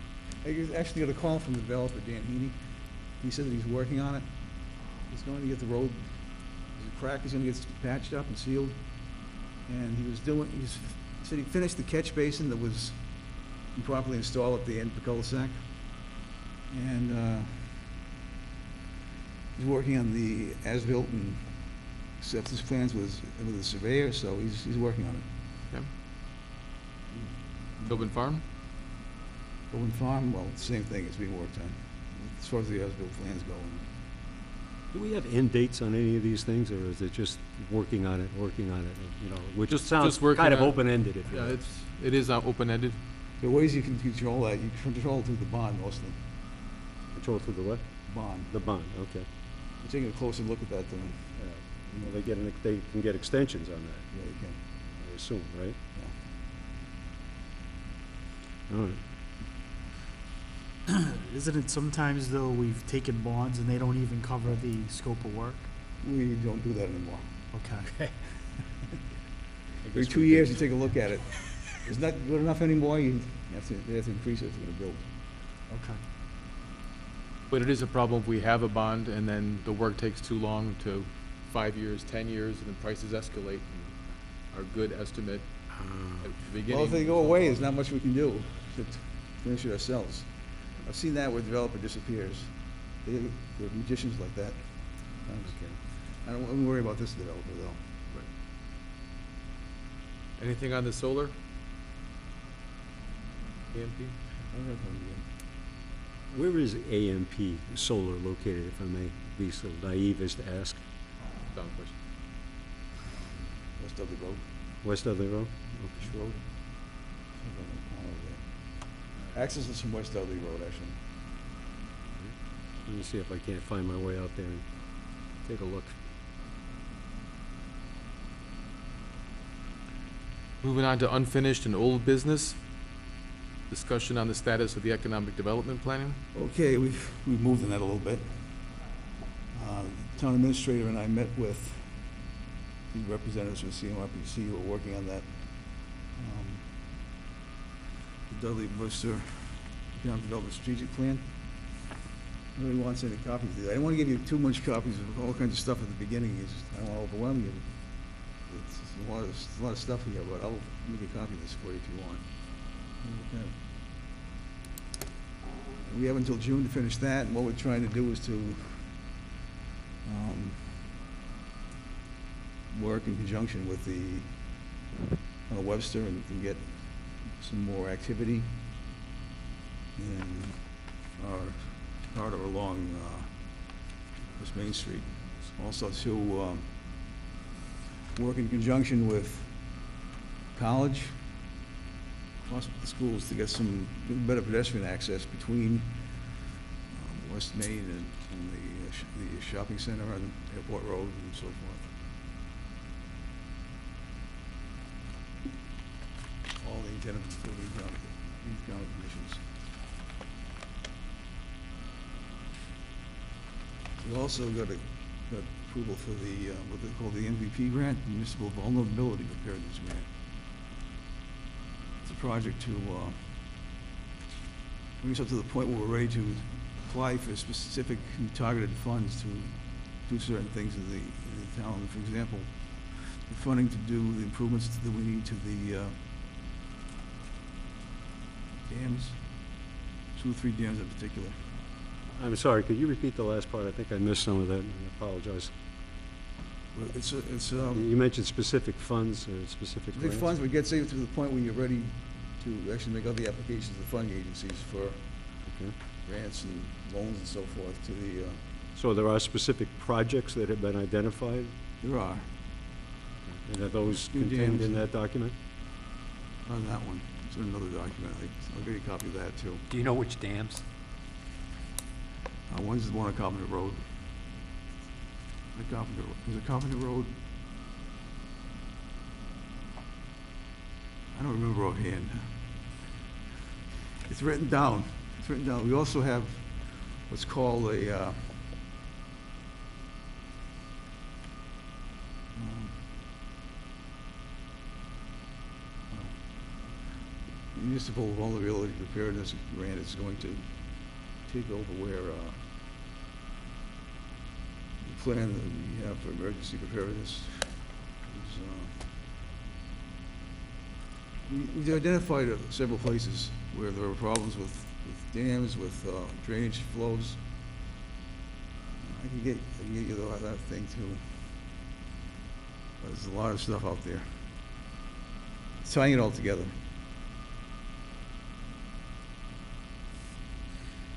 I actually got a call from the developer, Dan Heaney. He said that he's working on it. He's going to get the road, there's a crack, he's gonna get patched up and sealed. And he said he finished the catch basin that was improperly installed at the end of the cul-de-sac. And he's working on the as-built and acceptance plans with the surveyor, so he's working on it. Yep. Tobin Farm? Owen Farm, well, same thing, it's being worked on, as far as the as-built plans go. Do we have end dates on any of these things, or is it just working on it, you know, which sounds working kind of on- open-ended, if you Yeah, will? it is open-ended. There are ways you can control that, you can control it through the bond mostly, Control through the what? bond. The bond, okay. We're taking a closer look at that than, Well, they can get extensions on that, yeah, you can, I assume, right? yeah. All right. Isn't it sometimes, though, we've taken bonds and they don't even cover the scope of work? We don't do that anymore. Okay. Every 2 years, you take a look at it. It's not good enough anymore, you have to increase it if you're gonna build. Okay. But it is a problem if we have a bond and then the work takes too long to 5 years, 10 years, and the prices escalate. And our good estimate at the beginning. Well, if they go away, there's not much we can do to finish it ourselves. I've seen that where a developer disappears. They're magicians like that. I don't worry about this developer, though. Anything on the solar? AMP? Where is AMP Solar located, if I may be so naive as to ask? Dumb question. West Dudley Road, West Dudley Road? Fish Road. Access is from West Dudley Road, actually. Let me see if I can't find my way out there and take a look. Moving on to unfinished and old business. Discussion on the status of the economic development planning. Okay, we've moved on that a little bit. The town administrator and I met with the representatives from CMRPC who are working on that. The Dudley Worcester Economic Development Strategic Plan. Nobody wants any copies of that. I don't want to give you too much copies of all kinds of stuff at the beginning. I don't want to overwhelm you. It's a lot of stuff here, but I'll make a copy of this for you if you want. Okay. We have until June to finish that, and what we're trying to do is to work in conjunction with the Webster and get some more activity in our corridor along West Main Street. Also to work in conjunction with college, plus with the schools, to get some better pedestrian access between West Main and the shopping center on Airport Road and so forth. All the intended for the county commissions. We also got approval for the, what they call the MVP grant, Municipal Vulnerability Preparedness Grant. It's a project to bring us up to the point where we're ready to apply for specific and targeted funds to do certain things in the town. For example, the funding to do the improvements that we need to the dams, 2 or 3 dams in particular. I'm sorry, could you repeat the last part? I think I missed some of that, and I apologize. Well, it's You mentioned specific funds or specific big grants? funds, we get safe to the point where you're ready to actually make other applications to the funding agencies for Okay. grants and loans and so forth to the, So there are specific projects that have been identified, there are, and are those New contained dams. in that document? on that one, it's in another document, I'll give you a copy of that too. Do you know which dams? One's the one on Carpenter Road. Is it Carpenter Road? I don't remember offhand. It's written down. It's written down. We also have what's called a, municipal vulnerability preparedness grant is going to take over where, the plan that we have for emergency preparedness is, we've identified several places where there are problems with dams, with drainage flows. I can get you that thing too. But there's a lot of stuff out there. It's tying it all together.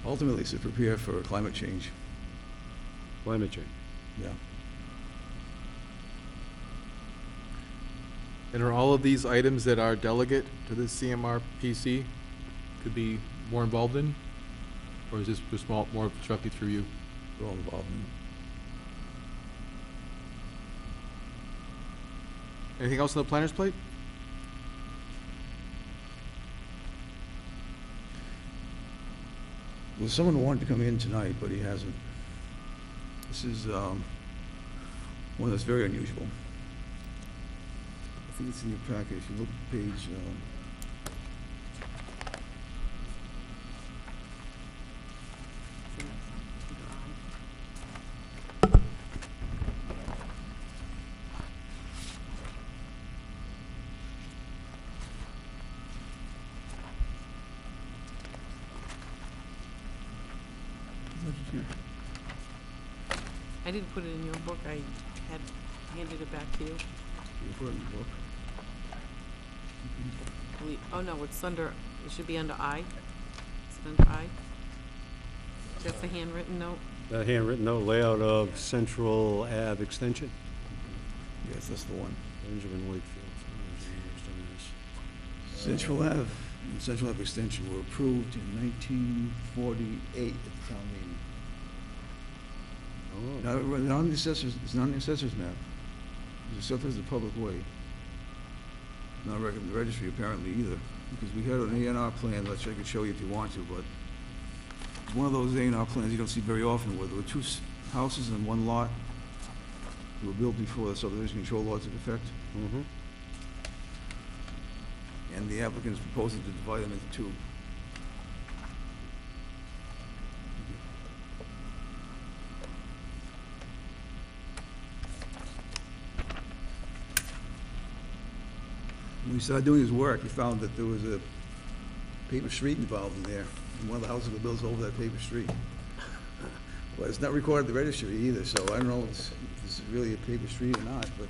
Ultimately, it's to prepare for climate change. Climate change. Yeah. And are all of these items that our delegate to the CMRPC could be more involved in? Or is this just more strictly through you? We're all involved in it. Anything else on the planner's plate? Well, someone wanted to come in tonight, but he hasn't. This is one that's very unusual. I think it's in your package. If you look at page, I didn't put it in your book, I had handed it back to you. you put it in the book. Oh, no, it's under, it should be under I. Is it under I? That's the handwritten note? That handwritten note, layout of Central Ave Extension. Yes, that's the one. Benjamin Wakefield. Central Ave and Central Ave Extension were approved in 1948 at the town meeting. Oh. Now, not on the assessors, it's not on the assessors map. It's accepted as a public way. Not in the registry apparently either, because we had an A&R plan, which I could show you if you want to, but it's one of those A&R plans you don't see very often, where there were two houses in one lot that were built before the subdivision control law took effect, Mm-hmm. and the applicant's proposing to divide them into two. When he started doing his work, he found that there was a paper street involved in there, and one of the houses was built over that paper street. Well, it's not recorded at the registry either, so I don't know if it's really a paper street or not, but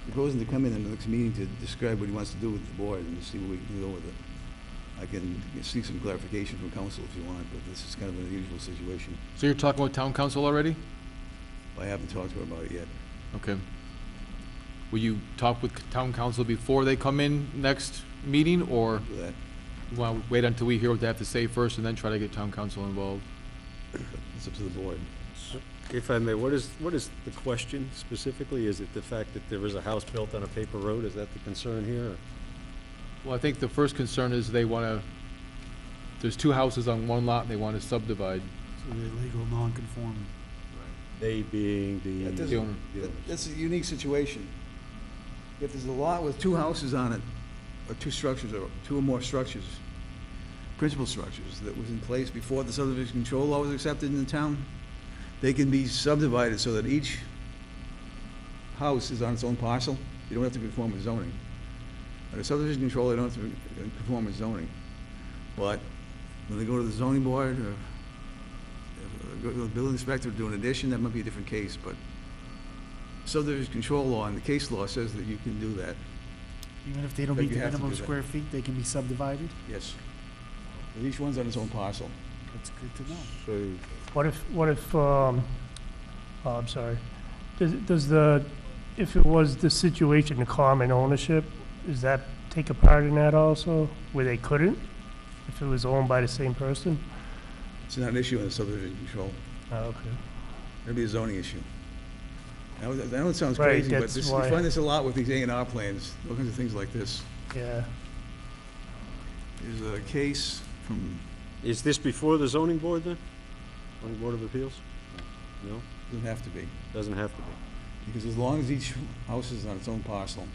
he's proposing to come in the next meeting to describe what he wants to do with the board and see what we can do with it. I can seek some clarification from council if you want, but this is kind of an unusual situation. So you're talking with town council already? I haven't talked to her about it yet. Okay. Will you talk with town council before they come in next meeting, or For that, you want to wait until we hear what they have to say first and then try to get town council involved? it's up to the board. If I may, what is the question specifically? Is it the fact that there is a house built on a paper road? Is that the concern here? Or? Well, I think the first concern is they want to, there's two houses on one lot, and they want to subdivide. So they're legal non-conforming. They being the... That The owner. That's a unique situation. If there's a lot with two houses on it, or two structures, or two or more structures, principal structures, that was in place before the subdivision control law was accepted in the town, they can be subdivided so that each house is on its own parcel. You don't have to conform with zoning. Under subdivision control, they don't have to conform with zoning. But when they go to the zoning board, or go to the building inspector to do an addition, that might be a different case, but subdivision control law and the case law says that you can do that. Even if they don't But meet you the have to minimum do that. square feet, they can be subdivided? Yes. But each one's on its own parcel. That's good to know. So, What if, oh, I'm sorry. Does the, if it was the situation, the common ownership, does that take a part in that also, where they couldn't? If it was owned by the same person? It's not an issue in the subdivision control. Oh, okay. Maybe a zoning issue. I know it sounds Right, crazy, but that's this, you why- find this a lot with these A&R plans, all kinds of things like this. Yeah. There's a case from, is this before the zoning board then? Zoning Board of Appeals? No? doesn't have to be, Doesn't have to be. because as long as each house is on its own parcel,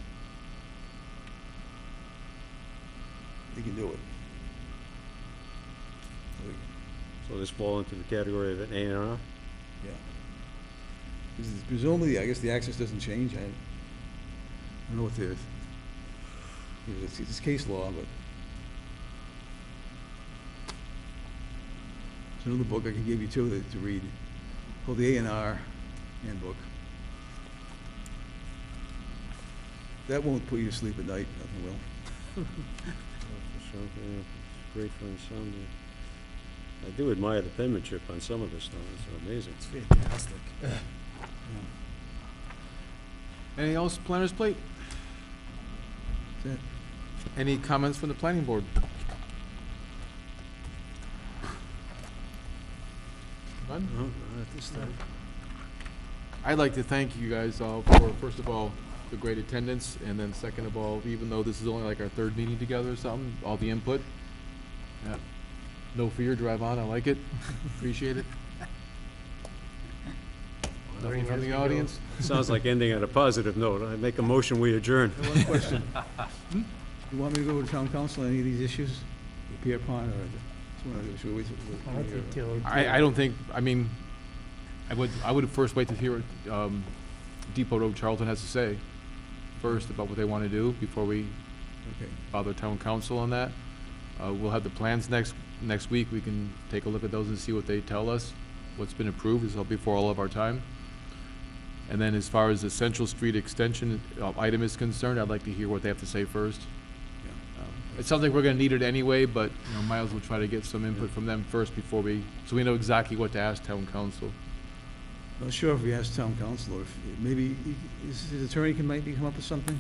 they can do it. So this fall into the category of an A&R? Yeah. Presumably, I guess the access doesn't change. I don't know what the, it's case law, but. There's another book I can give you too to read, called the A&R handbook. That won't put you to sleep at night, nothing will. Great for insomnia. I do admire the penmanship on some of this stuff, it's amazing. It's fantastic. Anything else, planners plate? That's it. Any comments from the planning board? None? No, not at this time. I'd like to thank you guys all for, first of all, the great attendance, and then second of all, even though this is only like our third meeting together or something, all the input. Yeah. No fear, drive on, I like it. Appreciate it. Nothing from the audience? Sounds like ending on a positive note. I make a motion, we adjourn. One question. You want me to go to town council on any of these issues? Appear upon, or should we? I think till- I don't think, I mean, I would first wait to hear what Depot Road Charlton has to say first about what they want to do before we Okay. bother town council on that. We'll have the plans next week. We can take a look at those and see what they tell us, what's been approved, is before all of our time. And then as far as the Central Street extension item is concerned, I'd like to hear what they have to say first. It sounds like we're gonna need it anyway, but, you know, might as well try to get some input from them first before so we know exactly what to ask town council. Not sure if we ask town council, or if maybe his attorney can maybe come up with something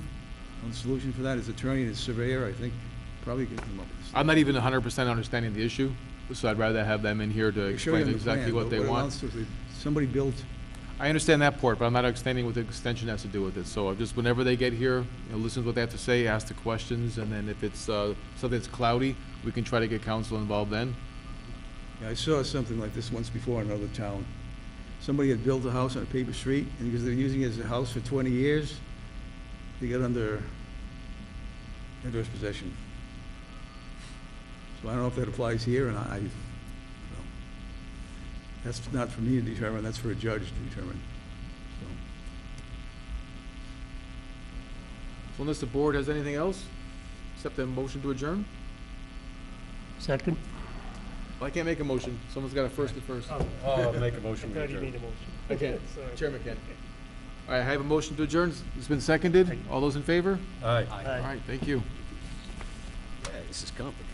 on the solution for that. His attorney and his surveyor, I think, probably could come up with something. I'm not even 100% understanding the issue, so I'd rather have them in here to They show you explain on the exactly plan, what but they it want. amounts to is somebody built, I understand that part, but I'm not understanding what the extension has to do with it. So just whenever they get here, you know, listen to what they have to say, ask the questions, and then if it's something that's cloudy, we can try to get council involved then. yeah, I saw something like this once before in another town. Somebody had built a house on a paper street, and because they're using it as a house for 20 years, they got under adverse possession. So I don't know if that applies here, and I don't know. That's not for me to determine, that's for a judge to determine. So unless the board has anything else, except a motion to adjourn? Second? Well, I can't make a motion. Someone's got to first it first. I'll make a motion, we I thought you adjourn. made a motion. I can't. Sorry. Chairman can. All right, I have a motion to adjourn. It's been seconded. All those in favor? Aye. All right, thank you. Yeah, this is complicated.